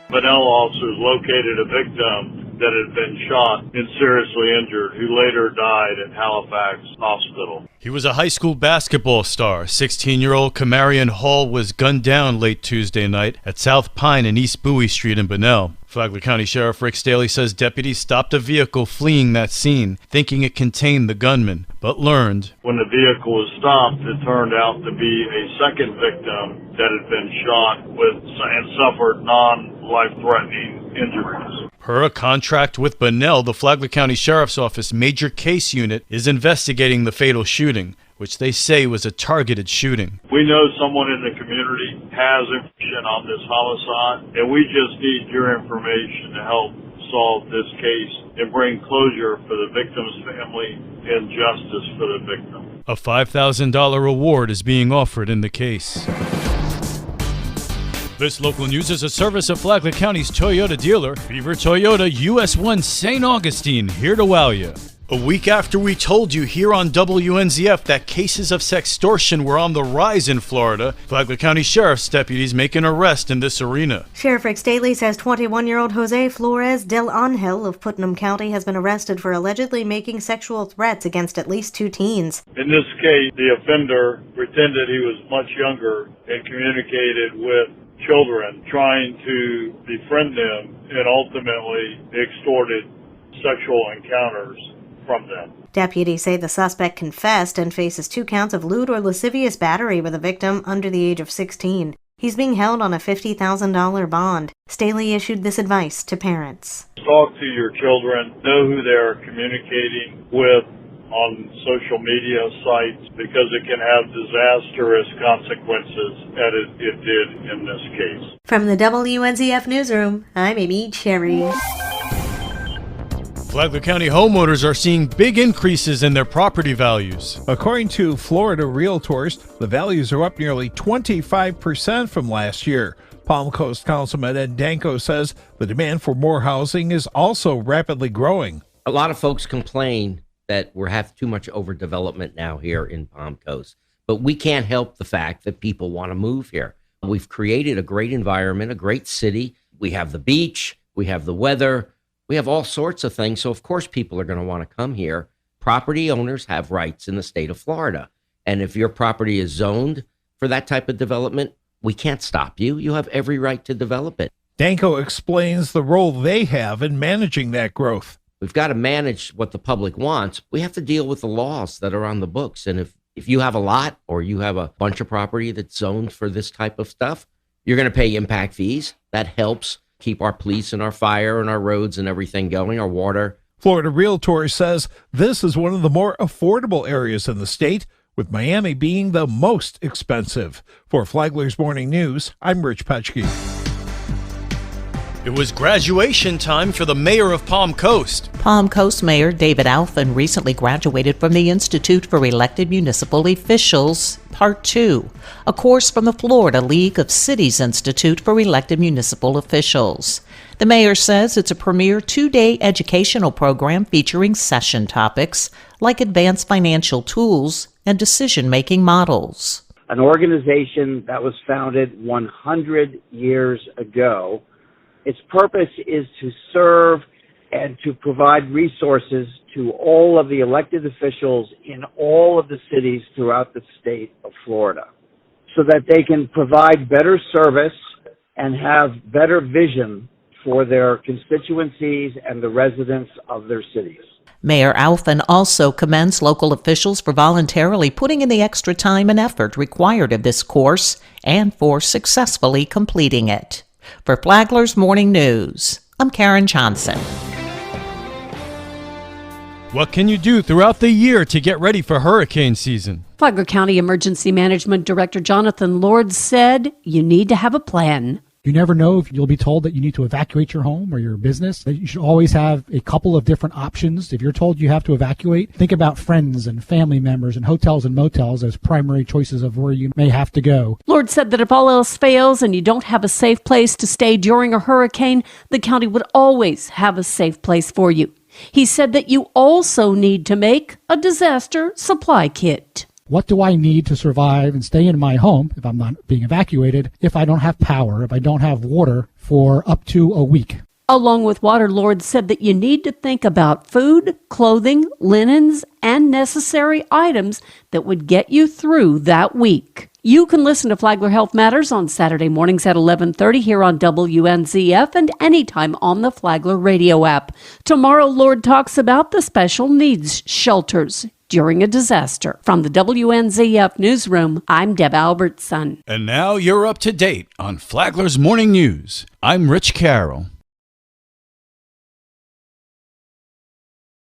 Bunnell officers located a victim that had been shot and seriously injured, who later died at Halifax Hospital. He was a high school basketball star. 16-year-old Camarion Hall was gunned down late Tuesday night at South Pine and East Bowie Street in Bunnell. Flagler County Sheriff Rick Staley says deputies stopped a vehicle fleeing that scene, thinking it contained the gunman, but learned when the vehicle was stopped, it turned out to be a second victim that had been shot and suffered non-life-threatening injuries. Per a contract with Bunnell, the Flagler County Sheriff's Office Major Case Unit is investigating the fatal shooting, which they say was a targeted shooting. We know someone in the community has information on this homicide, and we just need your information to help solve this case and bring closure for the victim's family and justice for the victim. A $5,000 reward is being offered in the case. This local news is a service of Flagler County's Toyota dealer, Beaver Toyota US 1 St. Augustine, here to wow you. A week after we told you here on WNZF that cases of sextortion were on the rise in Florida, Flagler County Sheriff's deputies make an arrest in this arena. Sheriff Rick Staley says 21-year-old Jose Flores del Angel of Putnam County has been arrested for allegedly making sexual threats against at least 2 teens. In this case, the offender pretended he was much younger and communicated with children, trying to befriend them and ultimately extorted sexual encounters from them. Deputies say the suspect confessed and faces 2 counts of lewd or lascivious battery with a victim under the age of 16. He's being held on a $50,000 bond. Staley issued this advice to parents. Talk to your children, know who they're communicating with on social media sites, because it can have disastrous consequences as it did in this case. From the WNZF Newsroom, I'm Amy Cherry. Flagler County homeowners are seeing big increases in their property values. According to Florida Realtors, the values are up nearly 25% from last year. Palm Coast Councilman Ed Danko says the demand for more housing is also rapidly growing. A lot of folks complain that we have too much overdevelopment now here in Palm Coast, but we can't help the fact that people want to move here. We've created a great environment, a great city. We have the beach, we have the weather, we have all sorts of things. So of course people are going to want to come here. Property owners have rights in the state of Florida. And if your property is zoned for that type of development, we can't stop you. You have every right to develop it. Danko explains the role they have in managing that growth. We've got to manage what the public wants. We have to deal with the laws that are on the books. And if you have a lot or you have a bunch of property that's zoned for this type of stuff, you're going to pay impact fees. That helps keep our police and our fire and our roads and everything going, our water. Florida Realtors says this is one of the more affordable areas in the state, with Miami being the most expensive. For Flagler's Morning News, I'm Rich Petchke. It was graduation time for the mayor of Palm Coast. Palm Coast Mayor David Alphen recently graduated from the Institute for Elected Municipal Officials, Part 2, a course from the Florida League of Cities Institute for Elected Municipal Officials. The mayor says it's a premier 2-day educational program featuring session topics like advanced financial tools and decision-making models. An organization that was founded 100 years ago. Its purpose is to serve and to provide resources to all of the elected officials in all of the cities throughout the state of Florida so that they can provide better service and have better vision for their constituencies and the residents of their cities. Mayor Alphen also commends local officials for voluntarily putting in the extra time and effort required of this course and for successfully completing it. For Flagler's Morning News, I'm Karen Johnson. What can you do throughout the year to get ready for hurricane season? Flagler County Emergency Management Director Jonathan Lord said you need to have a plan. You never know if you'll be told that you need to evacuate your home or your business. You should always have a couple of different options. If you're told you have to evacuate, think about friends and family members and hotels and motels as primary choices of where you may have to go. Lord said that if all else fails and you don't have a safe place to stay during a hurricane, the county would always have a safe place for you. He said that you also need to make a disaster supply kit. What do I need to survive and stay in my home if I'm not being evacuated if I don't have power, if I don't have water for up to a week? Along with water, Lord said that you need to think about food, clothing, linens, and necessary items that would get you through that week. You can listen to Flagler Health Matters on Saturday mornings at 11:30 here on WNZF and anytime on the Flagler radio app. Tomorrow, Lord talks about the special needs shelters during a disaster. From the WNZF newsroom, I'm Deb Albertson. And now you're up to date on Flagler's Morning News. I'm Rich Carroll.